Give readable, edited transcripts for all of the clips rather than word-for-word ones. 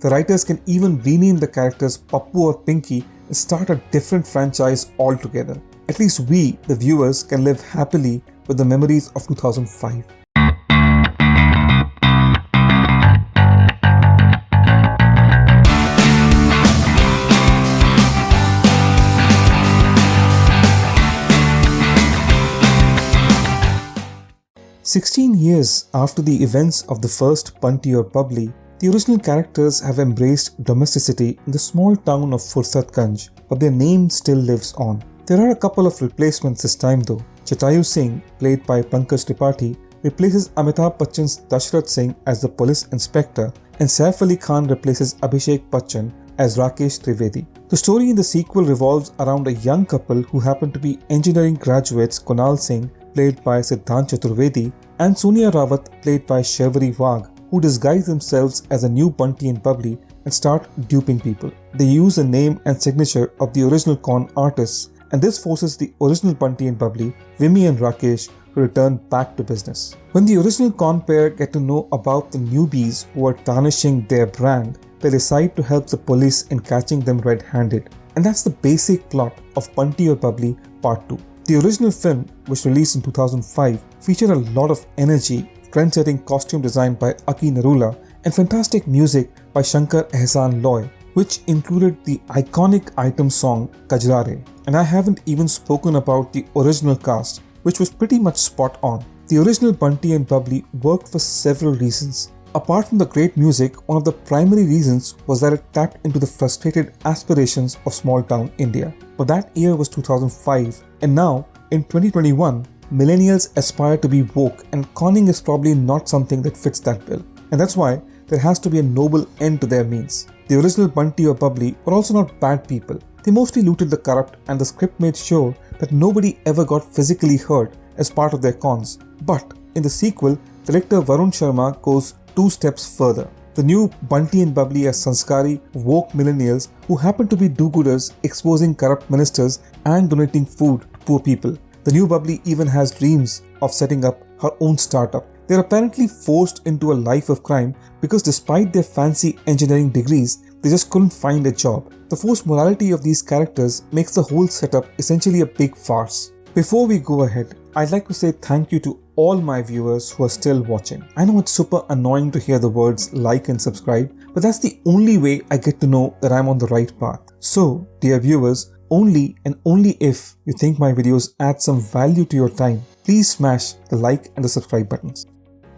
The writers can even rename the characters Pappu or Pinky and start a different franchise altogether. At least we, the viewers, can live happily with the memories of 2005. "16 years after the events of the first Bunty Aur Babli, the original characters have embraced domesticity in the small town of Fursatganj, but their name still lives on. There are a couple of replacements this time though. Jatayu Singh, played by Pankaj Tripathi, replaces Amitabh Bachchan's Dashrath Singh as the police inspector, and Saif Ali Khan replaces Abhishek Bachchan as Rakesh Trivedi. The story in the sequel revolves around a young couple who happen to be engineering graduates, Kunal Singh, played by Siddhant Chaturvedi, and Sonia Rawat, played by Sharvari, who disguise themselves as a new Bunty and Babli and start duping people. They use the name and signature of the original con artists, and this forces the original Bunty and Babli, Vimy and Rakesh, to return back to business. When the original con pair get to know about the newbies who are tarnishing their brand, they decide to help the police in catching them red-handed. And that's the basic plot of Bunty Aur Babli Part 2. The original film, which released in 2005, featured a lot of energy, trend-setting costume design by Aki Narula, and fantastic music by Shankar Ehsaan Loy, which included the iconic item song Kajrare. And I haven't even spoken about the original cast, which was pretty much spot on. The original Bunty and Babli worked for several reasons. Apart from the great music, one of the primary reasons was that it tapped into the frustrated aspirations of small-town India. But that year was 2005, and now, in 2021, millennials aspire to be woke, and conning is probably not something that fits that bill. And that's why there has to be a noble end to their means. The original Bunty Aur Babli were also not bad people. They mostly looted the corrupt, and the script made sure that nobody ever got physically hurt as part of their cons. But in the sequel, director Varun Sharma goes 2 steps further. The new Bunty and Babli are sanskari, woke millennials who happen to be do-gooders, exposing corrupt ministers and donating food to poor people. The new Babli even has dreams of setting up her own startup. They are apparently forced into a life of crime because despite their fancy engineering degrees, they just couldn't find a job. The forced morality of these characters makes the whole setup essentially a big farce. Before we go ahead, I'd like to say thank you to all my viewers who are still watching. I know it's super annoying to hear the words like and subscribe, but that's the only way I get to know that I'm on the right path. So, dear viewers, only and only if you think my videos add some value to your time, please smash the like and the subscribe buttons.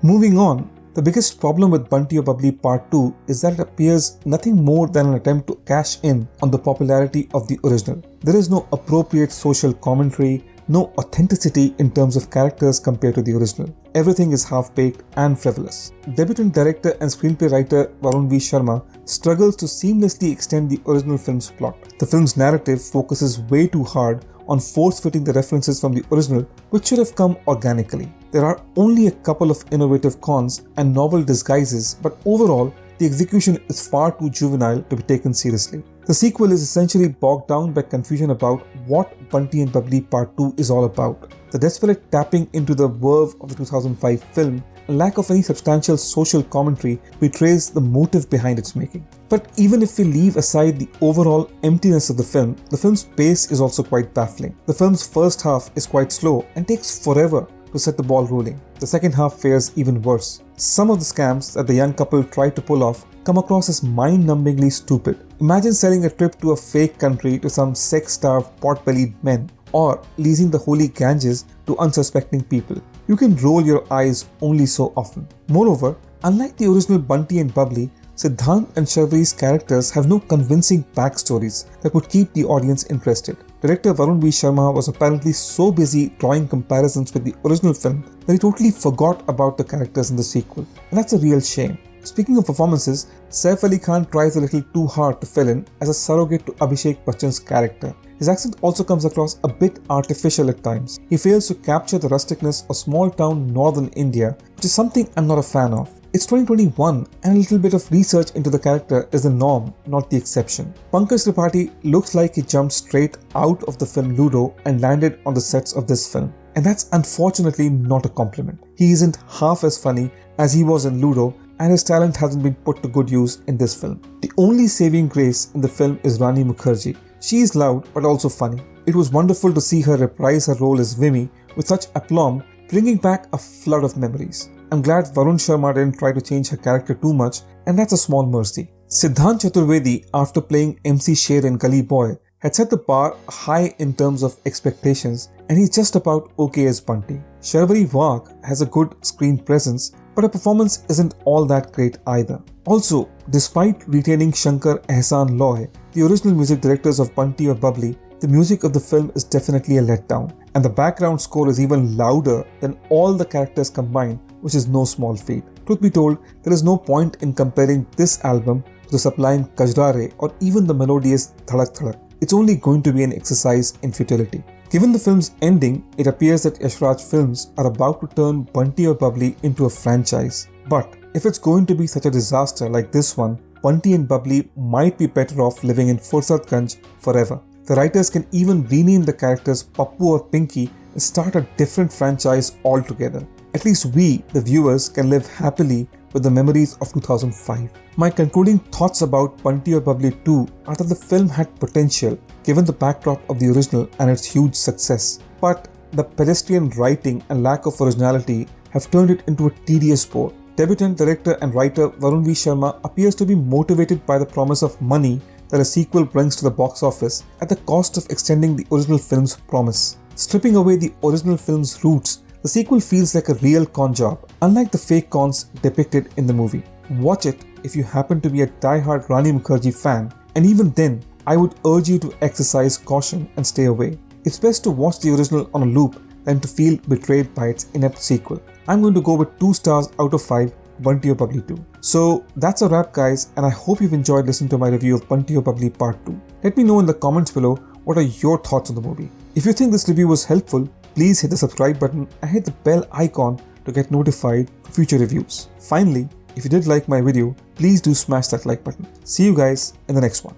Moving on, the biggest problem with Bunty Aur Babli Part 2 is that it appears nothing more than an attempt to cash in on the popularity of the original. There is no appropriate social commentary, no authenticity in terms of characters compared to the original. Everything is half-baked and frivolous. Debutant director and screenplay writer Varun V. Sharma struggles to seamlessly extend the original film's plot. The film's narrative focuses way too hard on force-fitting the references from the original, which should have come organically. There are only a couple of innovative cons and novel disguises, but overall, the execution is far too juvenile to be taken seriously. The sequel is essentially bogged down by confusion about what Bunty and Babli Part 2 is all about. The desperate tapping into the verve of the 2005 film and lack of any substantial social commentary betrays the motive behind its making. But even if we leave aside the overall emptiness of the film's pace is also quite baffling. The film's first half is quite slow and takes forever to set the ball rolling. The second half fares even worse. Some of the scams that the young couple try to pull off come across as mind-numbingly stupid. Imagine selling a trip to a fake country to some sex-starved, pot-bellied men, or leasing the holy Ganges to unsuspecting people. You can roll your eyes only so often. Moreover, unlike the original Bunty and Babli, Siddhant and Sharvari's characters have no convincing backstories that would keep the audience interested. Director Varun V. Sharma was apparently so busy drawing comparisons with the original film that he totally forgot about the characters in the sequel. And that's a real shame. Speaking of performances, Saif Ali Khan tries a little too hard to fill in as a surrogate to Abhishek Bachchan's character. His accent also comes across a bit artificial at times. He fails to capture the rusticness of small-town northern India, which is something I'm not a fan of. It's 2021 and a little bit of research into the character is the norm, not the exception. Pankaj Tripathi looks like he jumped straight out of the film Ludo and landed on the sets of this film. And that's unfortunately not a compliment. He isn't half as funny as he was in Ludo, and his talent hasn't been put to good use in this film. The only saving grace in the film is Rani Mukerji. She is loud but also funny. It was wonderful to see her reprise her role as Vimy with such aplomb, bringing back a flood of memories. I'm glad Varun Sharma didn't try to change her character too much, and that's a small mercy. Siddhant Chaturvedi, after playing MC Sher in Gully Boy, had set the bar high in terms of expectations, and he's just about okay as Bunty. Sharvari has a good screen presence, but her performance isn't all that great either. Also, despite retaining Shankar Ehsan Loy, the original music directors of Bunty Aur Babli, the music of the film is definitely a letdown, and the background score is even louder than all the characters combined, which is no small feat. Truth be told, there is no point in comparing this album to the sublime Kajrare or even the melodious Dhadak Dhadak. It's only going to be an exercise in futility. Given the film's ending, it appears that Yash Raj Films are about to turn Bunty Aur Babli into a franchise. But if it's going to be such a disaster like this one, Bunty and Babli might be better off living in Fursatganj forever. The writers can even rename the characters Pappu or Pinky and start a different franchise altogether. At least we, the viewers, can live happily with the memories of 2005. My concluding thoughts about Bunty Aur Babli 2 are that the film had potential given the backdrop of the original and its huge success, but the pedestrian writing and lack of originality have turned it into a tedious bore. Debutant director and writer Varun V. Sharma appears to be motivated by the promise of money that a sequel brings to the box office at the cost of extending the original film's promise. Stripping away the original film's roots, the sequel feels like a real con job, unlike the fake cons depicted in the movie. Watch it if you happen to be a die-hard Rani Mukerji fan, and even then, I would urge you to exercise caution and stay away. It's best to watch the original on a loop than to feel betrayed by its inept sequel. I'm going to go with 2 stars out of 5 Bunty Aur Babli 2. So that's a wrap guys, and I hope you've enjoyed listening to my review of Bunty Aur Babli Part 2. Let me know in the comments below what are your thoughts on the movie. If you think this review was helpful, please hit the subscribe button and hit the bell icon to get notified for future reviews. Finally, if you did like my video, please do smash that like button. See you guys in the next one.